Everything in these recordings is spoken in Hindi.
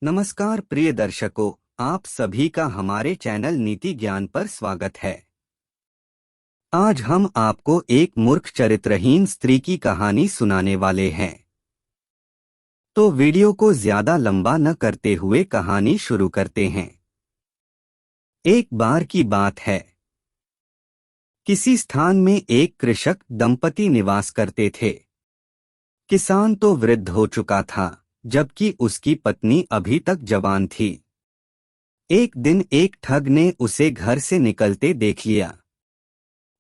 नमस्कार प्रिय दर्शकों, आप सभी का हमारे चैनल नीति ज्ञान पर स्वागत है। आज हम आपको एक मूर्ख चरित्रहीन स्त्री की कहानी सुनाने वाले हैं। तो वीडियो को ज्यादा लंबा न करते हुए कहानी शुरू करते हैं। एक बार की बात है, किसी स्थान में एक कृषक दंपति निवास करते थे। किसान तो वृद्ध हो चुका था, जबकि उसकी पत्नी अभी तक जवान थी। एक दिन एक ठग ने उसे घर से निकलते देख लिया।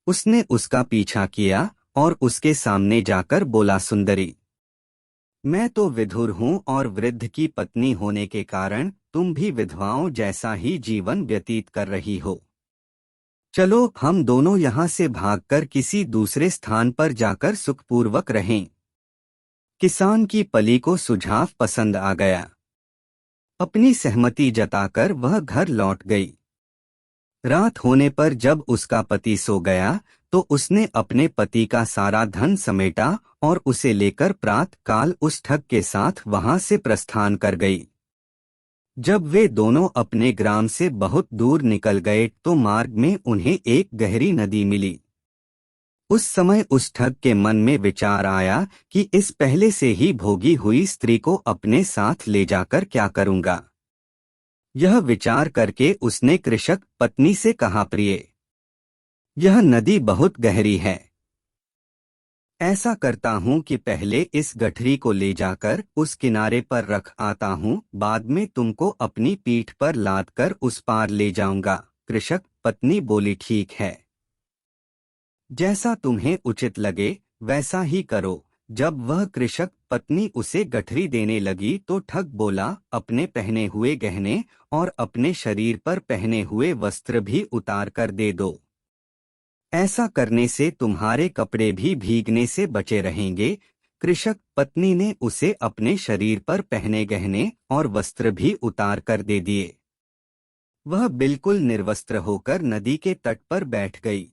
उसने उसका पीछा किया और उसके सामने जाकर बोला, सुंदरी, मैं तो विधुर हूँ और वृद्ध की पत्नी होने के कारण तुम भी विधवाओं जैसा ही जीवन व्यतीत कर रही हो। चलो हम दोनों यहाँ से भागकर किसी दूसरे स्थान पर जाकर सुखपूर्वक रहें। किसान की पली को सुझाव पसंद आ गया। अपनी सहमति जताकर वह घर लौट गई। रात होने पर जब उसका पति सो गया तो उसने अपने पति का सारा धन समेटा और उसे लेकर प्रातः काल उस ठग के साथ वहां से प्रस्थान कर गई। जब वे दोनों अपने ग्राम से बहुत दूर निकल गए तो मार्ग में उन्हें एक गहरी नदी मिली। उस समय उस ठग के मन में विचार आया कि इस पहले से ही भोगी हुई स्त्री को अपने साथ ले जाकर क्या करूंगा। यह विचार करके उसने कृषक पत्नी से कहा, प्रिय, यह नदी बहुत गहरी है। ऐसा करता हूँ कि पहले इस गठरी को ले जाकर उस किनारे पर रख आता हूँ, बाद में तुमको अपनी पीठ पर लाद कर उस पार ले जाऊंगा। कृषक पत्नी बोली, ठीक है, जैसा तुम्हें उचित लगे वैसा ही करो। जब वह कृषक पत्नी उसे गठरी देने लगी तो ठग बोला, अपने पहने हुए गहने और अपने शरीर पर पहने हुए वस्त्र भी उतार कर दे दो। ऐसा करने से तुम्हारे कपड़े भी भीगने से बचे रहेंगे। कृषक पत्नी ने उसे अपने शरीर पर पहने गहने और वस्त्र भी उतार कर दे दिए। वह बिल्कुल निर्वस्त्र होकर नदी के तट पर बैठ गई।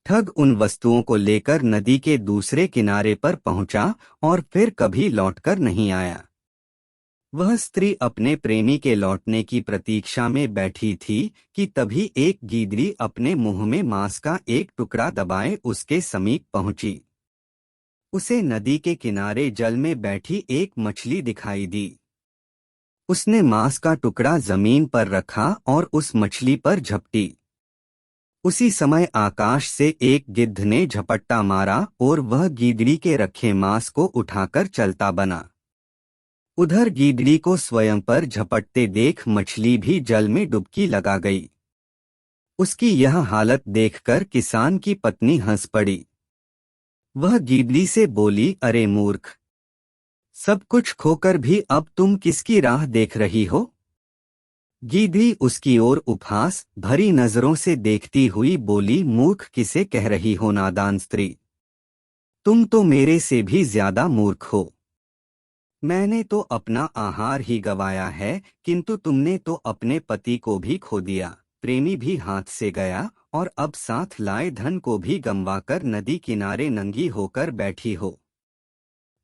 ठग उन वस्तुओं को लेकर नदी के दूसरे किनारे पर पहुंचा और फिर कभी लौटकर नहीं आया। वह स्त्री अपने प्रेमी के लौटने की प्रतीक्षा में बैठी थी कि तभी एक गीदड़ी अपने मुंह में मांस का एक टुकड़ा दबाए उसके समीप पहुंची। उसे नदी के किनारे जल में बैठी एक मछली दिखाई दी। उसने मांस का टुकड़ा जमीन पर रखा और उस मछली पर झपटी। उसी समय आकाश से एक गिद्ध ने झपट्टा मारा और वह गीदड़ी के रखे मांस को उठाकर चलता बना। उधर गीदड़ी को स्वयं पर झपटते देख मछली भी जल में डुबकी लगा गई। उसकी यह हालत देखकर किसान की पत्नी हंस पड़ी। वह गीदड़ी से बोली, अरे मूर्ख, सब कुछ खोकर भी अब तुम किसकी राह देख रही हो। गीदड़ी उसकी ओर उपहास भरी नजरों से देखती हुई बोली, मूर्ख किसे कह रही हो नादान स्त्री, तुम तो मेरे से भी ज्यादा मूर्ख हो। मैंने तो अपना आहार ही गंवाया है, किंतु तुमने तो अपने पति को भी खो दिया, प्रेमी भी हाथ से गया और अब साथ लाए धन को भी गंवाकर नदी किनारे नंगी होकर बैठी हो।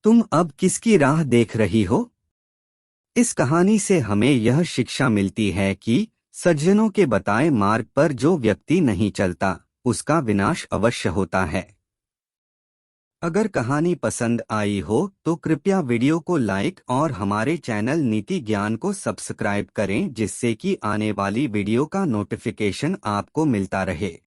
तुम अब किसकी राह देख रही हो। इस कहानी से हमें यह शिक्षा मिलती है कि सज्जनों के बताए मार्ग पर जो व्यक्ति नहीं चलता उसका विनाश अवश्य होता है। अगर कहानी पसंद आई हो तो कृपया वीडियो को लाइक और हमारे चैनल नीति ज्ञान को सब्सक्राइब करें, जिससे कि आने वाली वीडियो का नोटिफिकेशन आपको मिलता रहे।